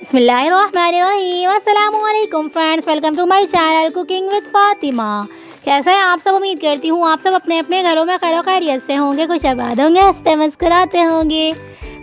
बिस्मिल्लाहिर्रहमानिर्रहीम। अस्सलामुअलैकुम friends, welcome to my channel cooking with Fatima. कैसे हैं आप सब? उम्मीद करती हूँ आप सब अपने अपने घरों में खैर खैरियत से होंगे, खुश आबाद होंगे, हंसते मुस्कुराते होंगे।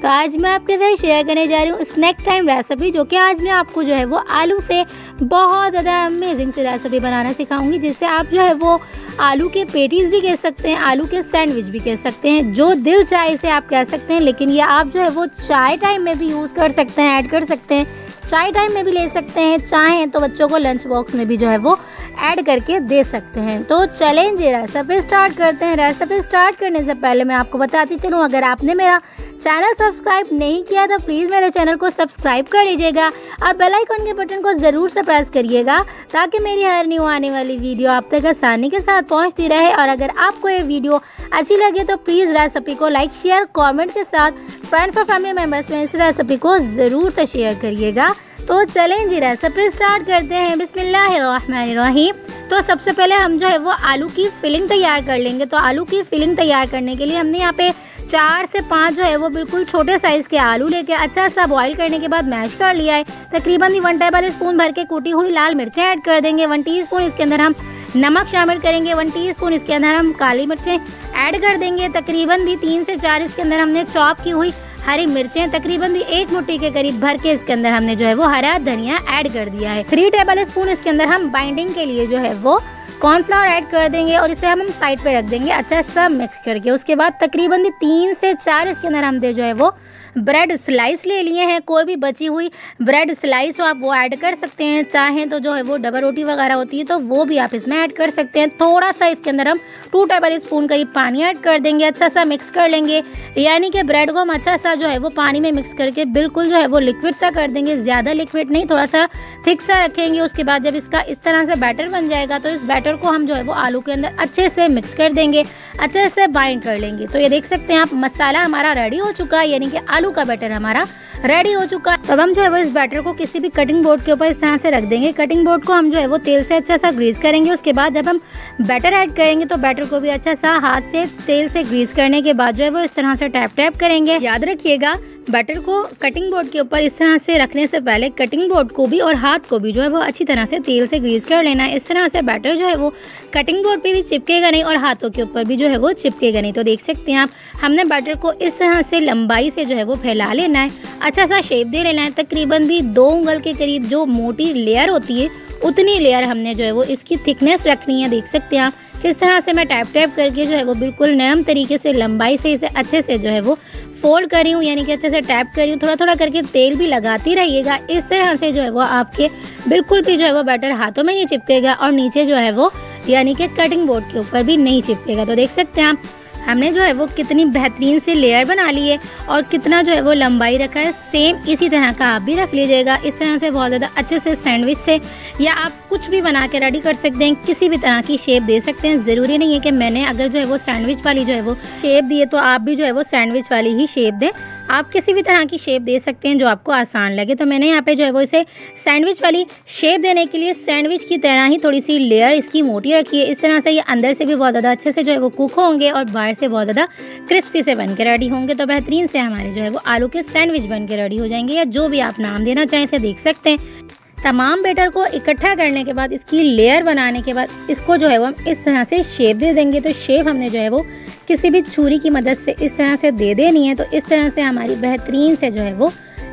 तो आज मैं आपके साथ शेयर करने जा रही हूँ स्नैक टाइम रेसिपी, जो कि आज मैं आपको जो है वो आलू से बहुत ज़्यादा अमेजिंग सी रेसिपी बनाना सिखाऊंगी, जिससे आप जो है वो आलू के पेटीज़ भी कह सकते हैं, आलू के सैंडविच भी कह सकते हैं, जो दिल चाहे इसे आप कह सकते हैं। लेकिन ये आप जो है वो चाय टाइम में भी यूज़ कर सकते हैं, ऐड कर सकते हैं, चाय टाइम में भी ले सकते हैं, चाहें तो बच्चों को लंच बॉक्स में भी जो है वो ऐड करके दे सकते हैं। तो चलें जी रेसिपी स्टार्ट करते हैं। रेसिपी स्टार्ट करने से पहले मैं आपको बताती चलूँ, अगर आपने मेरा चैनल सब्सक्राइब नहीं किया तो प्लीज़ मेरे चैनल को सब्सक्राइब कर लीजिएगा और बेल आइकन के बटन को ज़रूर से प्रेस करिएगा, ताकि मेरी हर न्यू आने वाली वीडियो आप तक आसानी के साथ पहुंचती रहे। और अगर आपको ये वीडियो अच्छी लगे तो प्लीज़ रेसिपी को लाइक शेयर कमेंट के साथ फ्रेंड्स और फैमिली मेम्बर्स में इस रेसिपी को ज़रूर से शेयर करिएगा। तो चलें जी रेसिपी स्टार्ट करते हैं। बिस्मिल्लाहिर्रहमानिर्रहीम। तो सबसे पहले हम जो है वो आलू की फिलिंग तैयार कर लेंगे। तो आलू की फिलिंग तैयार करने के लिए हमने यहाँ पे 4 से 5 जो है वो बिल्कुल छोटे साइज़ के आलू लेके अच्छा सा बॉईल करने के बाद मैश कर लिया है। तकरीबन 1 टेबल स्पून भर के कूटी हुई लाल मिर्चें ऐड कर देंगे। 1 टीस्पून इसके अंदर हम नमक शामिल करेंगे। 1 टीस्पून इसके अंदर हम काली मिर्चें ऐड कर देंगे। तकरीबन भी 3 से 4 इसके अंदर हमने चॉप की हुई हरी मिर्चें, तकरीबन भी 1 मुट्ठी के करीब भर के इसके अंदर हमने जो है वो हरा धनिया ऐड कर दिया है। 3 टेबल स्पून इसके अंदर हम बाइंडिंग के लिए जो है वो कॉर्नफ्लावर ऐड कर देंगे और इसे हम साइड पे रख देंगे अच्छा सा मिक्स करके। उसके बाद तकरीबन भी 3 से 4 इसके अंदर हम जो है वो ब्रेड स्लाइस ले लिए हैं। कोई भी बची हुई ब्रेड स्लाइस हो आप वो ऐड कर सकते हैं, चाहें तो जो है वो डबल रोटी वगैरह होती है तो वो भी आप इसमें ऐड कर सकते हैं। थोड़ा सा इसके अंदर हम 2 टेबल स्पून करीब पानी ऐड कर देंगे, अच्छा सा मिक्स कर लेंगे। यानी कि ब्रेड को हम अच्छा सा जो है वो पानी में मिक्स करके बिल्कुल जो है वो लिक्विड सा कर देंगे, ज़्यादा लिक्विड नहीं, थोड़ा सा थिक सा रखेंगे। उसके बाद जब इसका इस तरह से बैटर बन जाएगा तो इस बैटर को हम जो है वो आलू के अंदर अच्छे से मिक्स कर देंगे, अच्छे से बाइंड कर लेंगे। तो ये देख सकते हैं आप मसाला हमारा रेडी हो चुका है, यानी कि आलू का बैटर हमारा रेडी हो चुका है। तब हम जो है वो इस बैटर को किसी भी कटिंग बोर्ड के ऊपर इस तरह से रख देंगे। कटिंग बोर्ड को हम जो है वो तेल से अच्छा सा ग्रीस करेंगे। उसके बाद जब हम बैटर ऐड करेंगे तो बैटर को भी अच्छा सा हाथ से तेल से ग्रीस करने के बाद जो है वो इस तरह से टैप टैप करेंगे। याद रखिएगा बैटर को कटिंग बोर्ड के ऊपर इस तरह से रखने से पहले कटिंग बोर्ड को भी और हाथ को भी जो है वो अच्छी तरह से तेल से ग्रीस कर लेना है। इस तरह से बैटर जो है वो कटिंग बोर्ड पे भी चिपकेगा नहीं और हाथों के ऊपर भी जो है वो चिपकेगा नहीं। तो देख सकते हैं आप, हमने बैटर को इस तरह से लंबाई से जो है वो फैला लेना है, अच्छा सा शेप दे लेना है। तकरीबन भी 2 उंगल के करीब जो मोटी लेयर होती है उतनी लेयर हमने जो है वो इसकी थिकनेस रखनी है। देख सकते हैं आप किस तरह से मैं टैप टैप करके जो है वो बिल्कुल नरम तरीके से लंबाई से इसे अच्छे से जो है वो फोल्ड करी हूँ, यानी कि अच्छे से टैप करी हूँ। थोड़ा थोड़ा करके तेल भी लगाती रहिएगा। इस तरह से जो है वो आपके बिल्कुल भी जो है वो बैटर हाथों में नहीं चिपकेगा और नीचे जो है वो यानी कि कटिंग बोर्ड के ऊपर भी नहीं चिपकेगा। तो देख सकते हैं आप हमने जो है वो कितनी बेहतरीन सी लेयर बना ली है और कितना जो है वो लंबाई रखा है। सेम इसी तरह का आप भी रख लीजिएगा। इस तरह से बहुत ज़्यादा अच्छे से सैंडविच से या आप कुछ भी बना के रेडी कर सकते हैं, किसी भी तरह की शेप दे सकते हैं। ज़रूरी नहीं है कि मैंने अगर जो है वो सैंडविच वाली जो है वो शेप दी है तो आप भी जो है वो सैंडविच वाली ही शेप दें। आप किसी भी तरह की शेप दे सकते हैं जो आपको आसान लगे। तो मैंने यहाँ पे जो है वो इसे सैंडविच वाली शेप देने के लिए सैंडविच की तरह ही थोड़ी सी लेयर इसकी मोटी रखी है। इस तरह से ये अंदर से भी बहुत ज़्यादा अच्छे से जो है वो कुक होंगे और बाहर से बहुत ज़्यादा क्रिस्पी से बन के रेडी होंगे। तो बेहतरीन से हमारे जो है वो आलू के सैंडविच बन के रेडी हो जाएंगे, या जो भी आप नाम देना चाहें इसे देख सकते हैं। तमाम बैटर को इकट्ठा करने के बाद इसकी लेयर बनाने के बाद इसको जो है वो हम इस तरह से शेप दे देंगे। तो शेप हमने जो है वो किसी भी छुरी की मदद से इस तरह से दे देनी है। तो इस तरह से हमारी बेहतरीन से जो है वो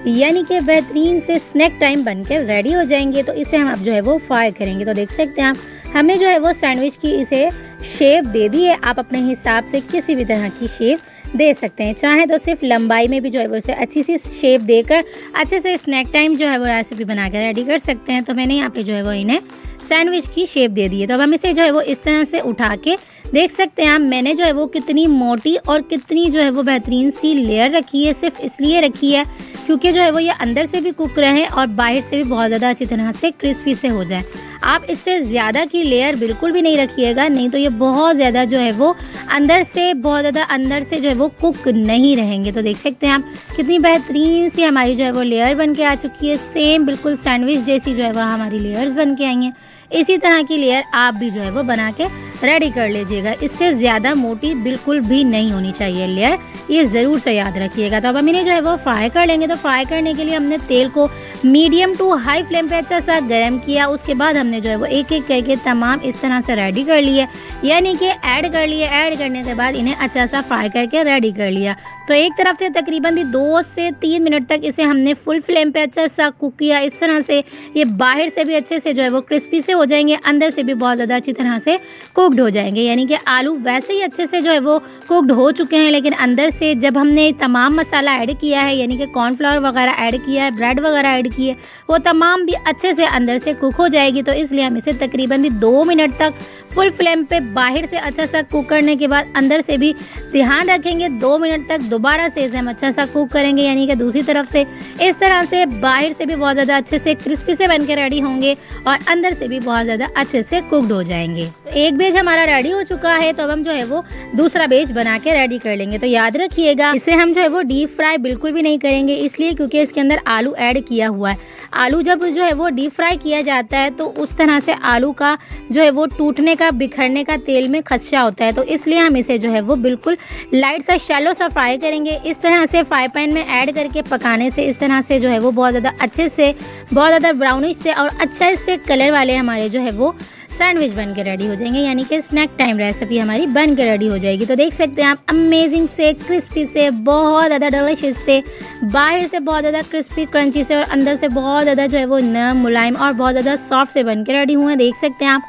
यानी कि बेहतरीन से स्नैक टाइम बनकर रेडी हो जाएंगे। तो इसे हम अब जो है वो फ्राई करेंगे। तो देख सकते हैं आप हमने जो है वो सैंडविच की इसे शेप दे दी है। आप अपने हिसाब से किसी भी तरह की शेप दे सकते हैं, चाहे तो सिर्फ लंबाई में भी जो है वो इसे अच्छी सी शेप देकर अच्छे से स्नैक टाइम जो है वो रेसिपी बनाकर रेडी कर सकते हैं। तो मैंने यहाँ पे जो है वो इन्हें सैंडविच की शेप दे दी है। तो अब हम इसे जो है वो इस तरह से उठा के देख सकते हैं आप मैंने जो है वो कितनी मोटी और कितनी जो है वो बेहतरीन सी लेयर रखी है। सिर्फ इसलिए रखी है क्योंकि जो है वो ये अंदर से भी कुक रहे और बाहर से भी बहुत ज़्यादा अच्छी तरह से क्रिस्पी से हो जाए। आप इससे ज़्यादा की लेयर बिल्कुल भी नहीं रखिएगा, नहीं तो ये बहुत ज़्यादा जो है वो अंदर से बहुत ज़्यादा अंदर से जो है वो कुक नहीं रहेंगे। तो देख सकते हैं आप कितनी बेहतरीन सी हमारी जो है वो लेयर बन के आ चुकी है। सेम बिल्कुल सैंडविच जैसी जो है वो हमारी लेयर्स बन के आई हैं। इसी तरह की लेयर आप भी जो है वो बना के रेडी कर लीजिएगा। इससे ज़्यादा मोटी बिल्कुल भी नहीं होनी चाहिए लेयर, ये ज़रूर से याद रखिएगा। तो अब हम इन्हें जो है वो फ्राई कर लेंगे। तो फ्राई करने के लिए हमने तेल को मीडियम टू हाई फ्लेम पे अच्छा सा गर्म किया। उसके बाद हमने जो है वो एक एक करके तमाम इस तरह से रेडी कर लिए, यानी कि ऐड कर लिए। ऐड करने के बाद इन्हें अच्छा सा फ्राई करके रेडी कर लिया। तो एक तरफ से तकरीबन भी 2 से 3 मिनट तक इसे हमने फुल फ्लेम पे अच्छा सा कुक किया। इस तरह से ये बाहर से भी अच्छे से जो है वो क्रिस्पी से हो जाएंगे, अंदर से भी बहुत ज़्यादा अच्छी तरह से कुकड हो जाएंगे। यानी कि आलू वैसे ही अच्छे से जो है वो कुकड हो चुके हैं, लेकिन अंदर से जब हमने तमाम मसाला ऐड किया है, यानी कि कॉर्नफ्लावर वगैरह ऐड किया है, ब्रेड वगैरह ऐड किए, वो तमाम भी अच्छे से अंदर से कुक हो जाएगी। तो इसलिए हम इसे तकरीबन भी 2 मिनट तक फुल फ्लेम पे बाहर से अच्छा सा कुक करने के बाद अंदर से भी ध्यान रखेंगे 2 मिनट तक दोबारा से इसे हम अच्छा सा कुक करेंगे। यानी कि दूसरी तरफ से इस तरह से बाहर से भी बहुत ज़्यादा अच्छे से क्रिस्पी से बन के रेडी होंगे और अंदर से भी बहुत ज़्यादा अच्छे से कुकड हो जाएंगे। एक बेज हमारा रेडी हो चुका है, तो अब हम जो है वो दूसरा बेज बना के रेडी कर लेंगे। तो याद रखिएगा इसे हम जो है वो डीप फ्राई बिल्कुल भी नहीं करेंगे, इसलिए क्योंकि इसके अंदर आलू ऐड किया हुआ है। आलू जब जो है वो डीप फ्राई किया जाता है तो उस तरह से आलू का जो है वो टूटने का, बिखरने का तेल में खदशा होता है। तो इसलिए हम इसे जो है वो बिल्कुल लाइट सा शैलो सा फ्राई करेंगे। इस तरह से फ्राई पैन में ऐड करके पकाने से इस तरह से जो है वो बहुत ज़्यादा अच्छे से, बहुत ज़्यादा ब्राउनिश से और अच्छे से कलर वाले हमारे जो है वो सैंडविच बन के रेडी हो जाएंगे। यानी कि स्नैक टाइम रेसिपी हमारी बन के रेडी हो जाएगी। तो देख सकते हैं आप, अमेजिंग से, क्रिस्पी से, बहुत ज़्यादा डिलीशियस से, बाहर से बहुत ज़्यादा क्रिस्पी क्रंची से और अंदर से बहुत ज़्यादा जो है वो नरम, मुलायम और बहुत ज़्यादा सॉफ्ट से बन के रेडी हुए हैं। देख सकते हैं आप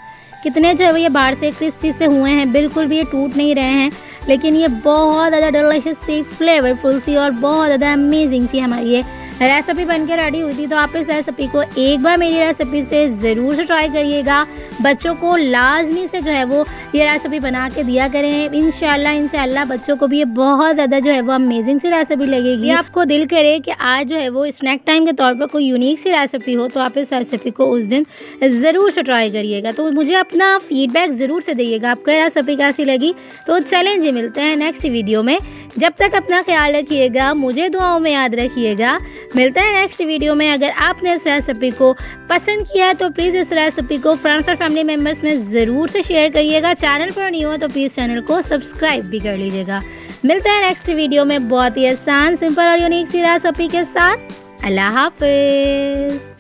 कितने जो है वो ये बाहर से क्रिस्पी से हुए हैं, बिल्कुल भी ये टूट नहीं रहे हैं, लेकिन ये बहुत ज़्यादा डिलीशियस सी, फ्लेवरफुल सी और बहुत ज़्यादा अमेजिंग सी हमारी ये रेसिपी बन के रेडी हुई थी। तो आप इस रेसिपी को एक बार मेरी रेसिपी से ज़रूर से ट्राई करिएगा। बच्चों को लाजमी से जो है वो ये रेसिपी बना के दिया करें। इंशाल्लाह बच्चों को भी ये बहुत ज़्यादा जो है वो अमेजिंग सी रेसिपी लगेगी। आपको दिल करे कि आज जो है वो स्नैक टाइम के तौर पर कोई यूनिक सी रेसिपी हो, तो आप इस रेसिपी को उस दिन ज़रूर से ट्राई करिएगा। तो मुझे अपना फीडबैक ज़रूर से दिएगा आपको रेसिपी कैसी लगी। तो चलें जी, मिलते हैं नेक्स्ट वीडियो में। जब तक अपना ख्याल रखिएगा, मुझे दुआओं में याद रखिएगा। मिलते हैं नेक्स्ट वीडियो में। अगर आपने इस रेसिपी को पसंद किया तो प्लीज़ इस रेसिपी को फ्रेंड्स और फैमिली मेम्बर्स में ज़रूर से शेयर करिएगा। चैनल पर नहीं हो तो प्लीज़ चैनल को सब्सक्राइब भी कर लीजिएगा। मिलते हैं नेक्स्ट वीडियो में बहुत ही आसान, सिंपल और यूनिक सी रेसिपी के साथ। अल्लाह हाफिज़।